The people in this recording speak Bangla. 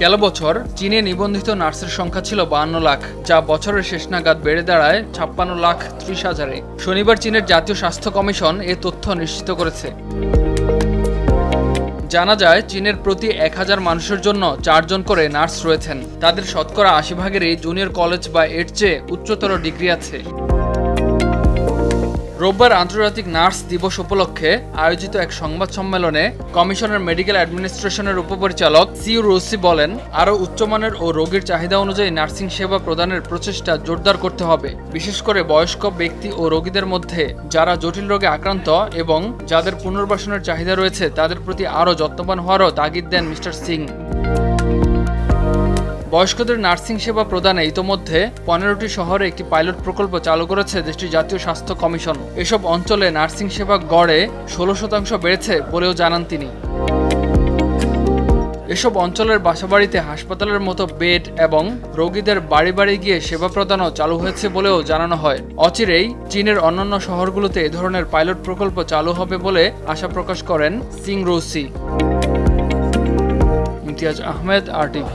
গেল বছর চীনে নিবন্ধিত নার্সের সংখ্যা ছিল 52 লাখ, যা বছরের শেষ নাগাদ বেড়ে দাঁড়ায় 56,30,000-এ। শনিবার চীনের জাতীয় স্বাস্থ্য কমিশন এ তথ্য নিশ্চিত করেছে। জানা যায়, চীনের প্রতি 1000 মানুষের জন্য 4 জন করে নার্স রয়েছেন। তাদের শতকরা 80 ভাগেরই জুনিয়র কলেজ বা এর চেয়ে উচ্চতর ডিগ্রি আছে। রোববার আন্তর্জাতিক নার্স দিবস উপলক্ষে আয়োজিত এক সংবাদ সম্মেলনে কমিশনের মেডিকেল অ্যাডমিনিস্ট্রেশনের উপপরিচালক সিউ রুসি বলেন, আরও উচ্চমানের ও রোগীর চাহিদা অনুযায়ী নার্সিং সেবা প্রদানের প্রচেষ্টা জোরদার করতে হবে, বিশেষ করে বয়স্ক ব্যক্তি ও রোগীদের মধ্যে যারা জটিল রোগে আক্রান্ত এবং যাদের পুনর্বাসনের চাহিদা রয়েছে তাদের প্রতি আরও যত্নবান হওয়ারও তাগিদ দেন মিস্টার সিং। বয়স্কদের নার্সিং সেবা প্রদানে ইতোমধ্যে 15টি শহরে একটি পাইলট প্রকল্প চালু করেছে দেশটির জাতীয় স্বাস্থ্য কমিশন। এসব অঞ্চলে নার্সিং সেবা গড়ে 16% বেড়েছে বলেও জানান তিনি। এসব অঞ্চলের বাসাবাড়িতে হাসপাতালের মতো বেড এবং রোগীদের বাড়ি বাড়ি গিয়ে সেবা প্রদানও চালু হয়েছে বলেও জানানো হয়। অচিরেই চীনের অন্যান্য শহরগুলোতে এ ধরনের পাইলট প্রকল্প চালু হবে বলে আশা প্রকাশ করেন সিং রুসি। ইমতিয়াজ আহমেদ, RTV।